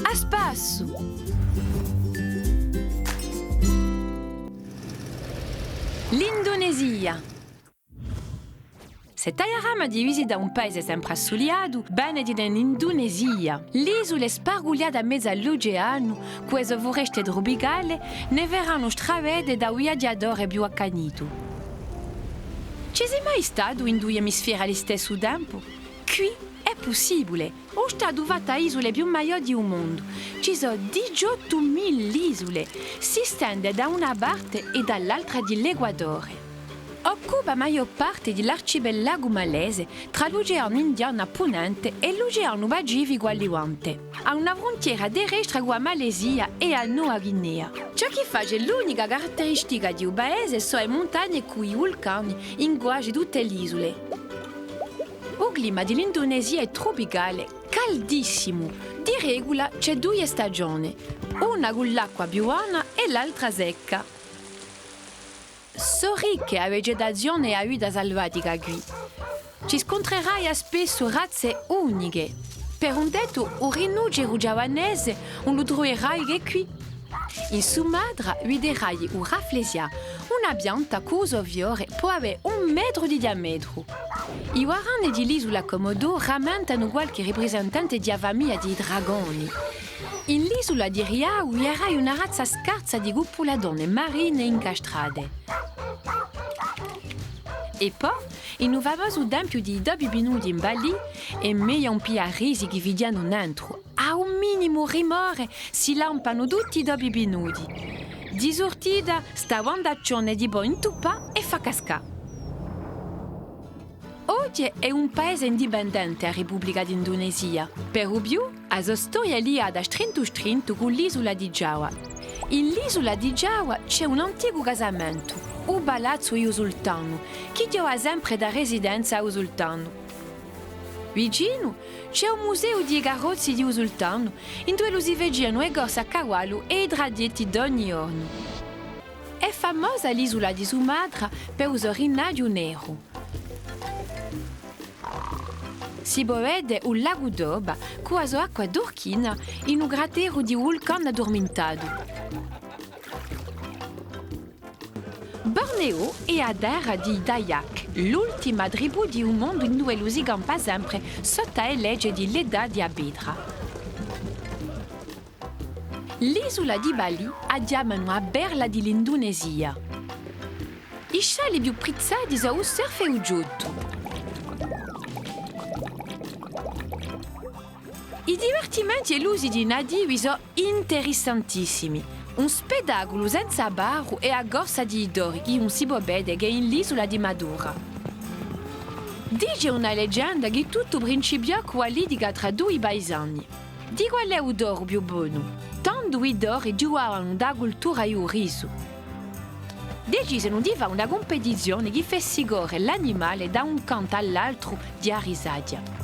A spasso! L'Indonesia. Se Taiarama divisi da un paese sempre assogliato, bene di l'Indonesia. L'isole spargugliate a mezzo all'oceano, questo foreste tropicale, ne verranno stravede da viaggiatori più accaniti. Ci sei mai stato in due emisferi allo stesso tempo? Qui è possibile. Ho stato fatta isole più maggiori del mondo. Ci sono 18.000 isole. Si stende da una parte e dall'altra dell'Equatore. Occupa la maggior parte dell'arcipelago malese tra l'Oceano Indiano a ponente e l'Oceano Pacifico a levante. Ha una frontiera terrestre con la Malesia e la Nuova Guinea. Ciò che fa l'unica caratteristica di un paese sono le montagne con i vulcani in quasi tutte le isole. Il clima dell'Indonesia è tropicale, caldissimo. Di regola c'è due stagioni, una con l'acqua più buona e l'altra secca. Sono ricche a vegetazione e a vita selvatica qui. Ci scontrerai spesso razze uniche. Per un detto, un rinocero giavanese non lo troverai che qui. In Sumatra vedrai un rafflesia, una pianta cuso fiore può avere 1 metro di diametro. I guarani dell'isola Comodoro rammentano qualche rappresentante di famiglia di dragoni. In l'isola di Riau vedrai una razza scarsa di guppuladone marine incastrate. E poi, in un famoso tempio di Dobby Binudi in Bali, è meglio un po' a risi che vediano dentro. A un minimo rimore si lampano tutti i Dobby Binudi. Di sortita, sta guandazione di poi intuppa e fa cascare. Oggi è un paese indipendente a Repubblica d'Indonesia. Per lo più, ha sua storia legata strinto con l'isola di Giawa. In l'isola di Giawa c'è un antico casamento, il Palazzo Io Sultano, che dava sempre da residenza al sultano. Vicino c'è un museo di carrozze di Sultano, in cui si vedono le corse a cavallo e i traghetti d'ogni giorno. È famosa l'isola di Sumatra per il suo rinaggio nero. Si può vedere un lago d'Oba con la sua acqua turchina in un cratero di vulcano addormentato. Borneo è a terra di Dayak, l'ultima tribù di un mondo in cui si campa sempre sotto le leggi dell'età di Abidra. L'isola di Bali ha chiamato a berla dell'Indonesia. I scialli più prezzati sono il surf e il judo. I divertimenti e l'uso di nativi sono interessantissimi. Un spettacolo senza barro e a corsa di dori che non si può vedere che è in l'isola di Madura. Dice una leggenda che tutto principiò con la litiga tra due paesani. Di qual è il d'oro più buono? Tanto i dori giocavano da cultura e il riso. Decisero di fare una competizione che fesse correre l'animale da un canto all'altro di risadia.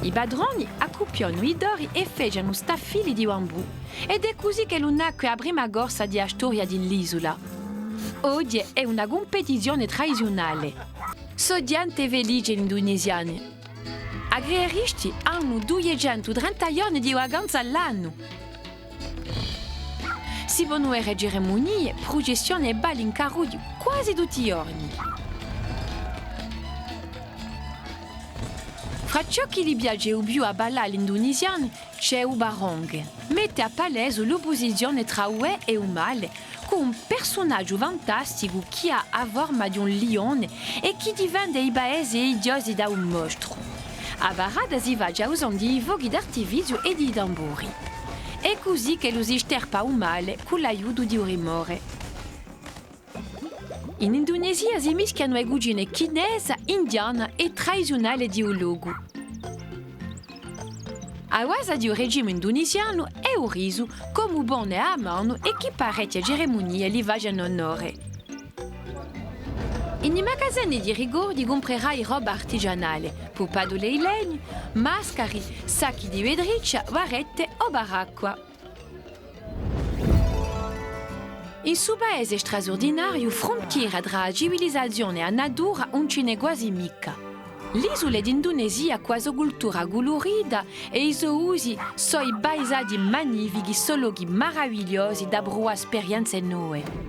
I padroni accoppiano i dori e fecero staffili di bambù ed è così che nacque la prima corsa di storia dell'isola. Oggi è una competizione tradizionale. Sono diante felici indonesiani. A Greeristi hanno 230 giorni di vacanza all'anno. Si possono avere cerimonie, processioni e balli in carro quasi tutti i giorni. Fra ciò che gli piace più a ballare agli indonesiani c'è il barong. Mette a palese l'opposizione tra il bene e il male, con un personaggio fantastico che ha la forma di un leone e che difende i paesi e i diosi da un mostro. A parata si va già usando i fuochi d'artificio e i tamburi. È così che lo si sterpa il male con l'aiuto di un rimore. In Indonesia si mischiano le cucine cinese, indiana e tradizionale di un luogo. A base di un regime indonesiano è un riso come buone a mano e che parecchie cerimonie li facciano onore. In i magazzini di ricordi comprerai roba artigianale, pupadole di legno, mascari, sacchi di vetriccia, varette o baracqua. In suo paese straordinario frontiera tra la civilizzazione e la natura non ce n'è quasi mica. L'isola d'Indonesia ha quasi cultura colorita e i suoi usi sono i paesaggi magnifici, solo che meravigliosi da bruare esperienze nuove.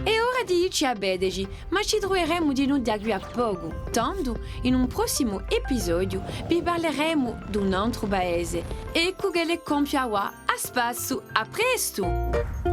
È ora di dirci a bedegi, ma ci troveremo di nuovo da qui a poco. Tanto, in un prossimo episodio, vi parleremo di un altro paese. Ecco che le compiawa a spasso, a presto!